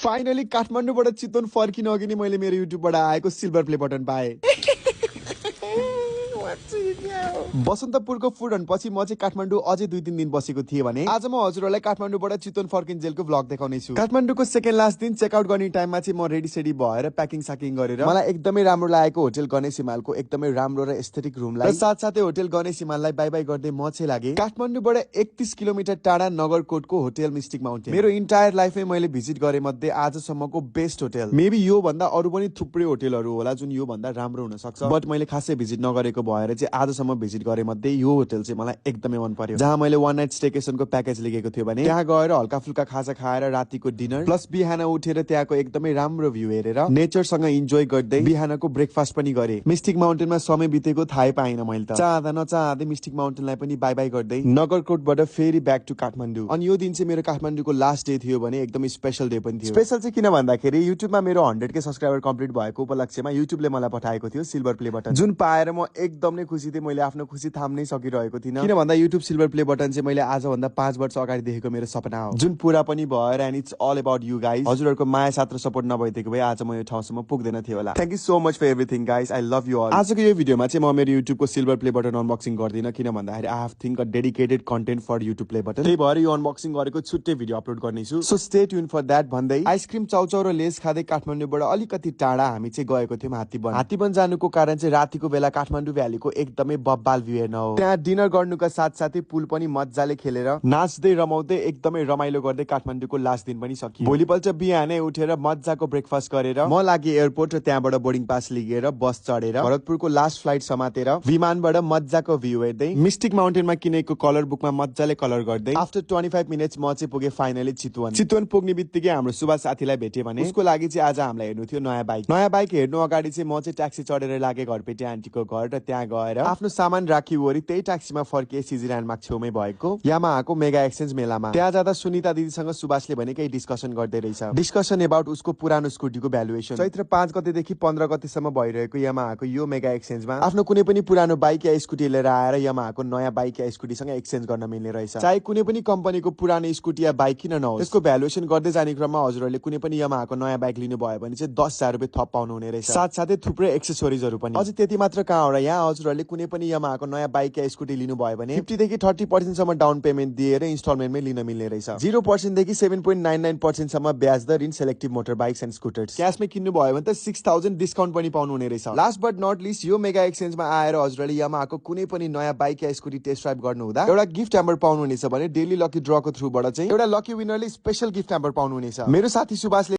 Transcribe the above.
Finally काठमाडौँबाट चितवन फर्किन अघि नै मैले मेरो युट्युबबाट आएको सिल्भर प्ले बटन पाएँ। बसन्तपुरको फुड हन्ट पछि म चाहिँ काठमाडौँ अझै 2-3 दिन बसेको थिएँ भने आज म हजुरहरूलाई काठमाडौँबाट चितवन फर्किन्जेलको भ्लग देखाउनेछु। काठमाडौँको सेकेन्ड लास्ट दिन चेकआउट गर्ने टाइममा चाहिँ म रेडी सेडी भएर प्याकिङ साकिङ गरेर मलाई एकदमै राम्रो लागेको होटल गणेश हिमालको एकदमै राम्रो र एस्थेटिक रुमलाई साथसाथै होटल गणेश हिमाललाई बाई बाई गर्दै म चाहिँ लागे काठमाडौँबाट 31 किलोमिटर टाढा नगरकोटको होटल मिस्टिक माउन्टेन। मेरो इन्टायर लाइफमै मैले भिजिट गरे मध्ये आजसम्मको बेस्ट होटल। मेबी यो भन्दा अरू पनि थुप्रै होटलहरू होला जुन यो भन्दा राम्रो हुन सक्छ, बट मैले खासै भिजिट नगरेको भएर चाहिँ आजसम्म भिजिट गरे मध्ये यो होटल चाहिँ मलाई एकदमै मन पर्यो। जहाँ मैले 1 नाइट स्टेकेसनको प्याकेज लिएको थियो भने त्यहाँ गएर हल्का फुल्का खाजा खाएर रातिको डिनर प्लस बिहान उठेर त्यहाँको एकदमै राम्रो भ्यू हेरेर नेचरसँग इन्जोय गर्दै बिहानको ब्रेकफास्ट पनि गरे। मिस्टिक माउन्टेनमा समय बितेको थाहै पाइन मैले त। चाहँदा नचाहँदै मिस्टिक माउन्टेनलाई पनि बाई बाई गर्दै नगरकोटबाट फेरि ब्याक टु काठमाडौँ। अनि यो दिन चाहिँ मेरो काठमाडौँको लास्ट डे थियो भने एकदमै स्पेशल डे पनि थियो। स्पेशल चाहिँ किन भन्दाखेरि युट्युबमा मेरो 100K सब्स्क्राइबर कम्प्लिट भएको उपलक्ष्यमा युट्युबले मलाई पठाएको थियो सिल्भर प्ले बटन, जुन पाएर म एकदम नै खुसी थिएँ। मैले आफ्नो खुसी थाम्नै सकिरहेको थिइनँ, किन भन्दा युट्युब सिल्भर प्ले बटन चाहिँ मैले आजभन्दा 5 वर्ष अगाडि देखेको मेरो सपना हो, जुन पुरा पनि भएर and it's all about you guys. हजुरहरूको माया साथ र सपोर्ट नभइदिएको भए आज म यो ठाउँसम्म पुग्दैन थियो होला। Thank you so much for everything guys, I love you all. आजको यो भिडियोमा चाहिँ म मेरो युट्युबको सिल्भर प्ले बटन अनबक्सिङ गर्दिनँ, किन भन्दाखेरि I have think a dedicated content for YouTube play button. त्यही भएर यो अनबक्सिङ गरेको छुट्टै भिडियो अपलोड गर्नेछु, so stay tune for that. भन्दै आइसक्रिम चाउचाउ र लेस खाँदै काठमाडौँबाट अलिकति टाढा हामी चाहिँ गएको थियौँ हात्तीबन। हात्तीबन जानुको कारण चाहिँ रातिको बेला काठमाडौँ भ्यालीको एकदमै बब्बाल भ्यू हेर्न हो। त्यहाँ डिनर गर्नुका साथसाथै पुल पनि मजाले खेलेर नाच्दै रमाउँदै एकदमै रमाइलो गर्दै काठमाडौँको लास्ट दिन पनि सकियो। भोलिपल्ट बिहानै उठेर मजाको ब्रेकफास्ट गरेर म लागे एयरपोर्ट र त्यहाँबाट बोर्डिङ पास लिएर बस चढेर भरतपुरको लास्ट फ्लाइट समातेर विमानबाट मजाको भ्यू हेर्दै मिस्टिक माउन्टेनमा किनेको कलर बुकमा मजाले कलर गर्दै आफ्टर 25 मिनट्स म चाहिँ पुगे फाइनली चितवन। चितवन पुग्ने बित्तिकै हाम्रो सुभाष साथीलाई भेटे भने उसको लागि चाहिँ आज हामीलाई हेर्नु थियो नयाँ बाइक। नयाँ बाइक हेर्नु अगाडि चाहिँ म चाहिँ ट्याक्सी चढेर लागे घरपेटी आन्टीको घर र त्यहाँ गएर आफ्नो सामान राखी वरी त्यही ट्याक्सीमा फर्किए सिजी ल्यान्डमार्क छेउमै भएको यामाहाको मेगा एक्सचेन्ज मेलामा। त्यहाँ जाँदा सुनिता दिदीसँग सुभाषले भने केही डिस्कसन गर्दै रहेछ, डिस्कसन एबाउट उसको पुरानो स्कुटीको भ्यालुएसन। चैत्र 5 गतेदेखि 15 गतेसम्म भइरहेको यामाहाको यो मेगा एक्सचेन्जमा आफ्नो कुनै पनि पुरानो बाइक या स्कुटी लिएर आएर यामाहाको नयाँ बाइक या स्कुटीसँग एक्सचेन्ज गर्न मिल्ने रहेछ। चाहे कुनै पनि कम्पनीको पुरानो स्कुटी या बाइक किन नहोस्, त्यसको भ्यालुएसन गर्दै जाने क्रममा हजुरहरूले कुनै पनि यामाहाको नयाँ बाइक लिनु भयो भने चाहिँ 10,000 रुपियाँ थप पाउनु हुने रहेछ, साथसाथै थुप्रै एक्सेसरिजहरू पनि। अझै त्यति मात्र कहाँ हो र, यहाँ हजुरहरूले कुनै पनि यामाहाको नयाँ बाइक या स्कुटी लिनु भयो भने 50 देखि 30% सम्म डाउन पेमेन्ट दिएर इन्स्टलमेन्टमै लिन मिल्ने रहेछ। 0% देखि 7.99% सम्म ब्याज दर in selective motor bikes and scooters. क्याशमै किन्नु भयो भने त 6,000 डिस्काउन्ट पनि पाउनु हुने रहेछ। लास्ट बट नट लिस्ट यो मेगा एक्सचेन्जमा आएर हजुरहरूले यामाहाको कुनै पनि नयाँ बाइक या स्कुटी टेस्ट ड्राइभ गर्नु हुँदा एउटा गिफ्ट ह्याम्पर पाउनु हुनेछ भने डेली लकी ड्रको थ्रुबाट चाहिँ एउटा लकी विनरले स्पेशल गिफ्ट ह्याम्पर पाउनु हुनेछ। मेरो साथी सुभाषले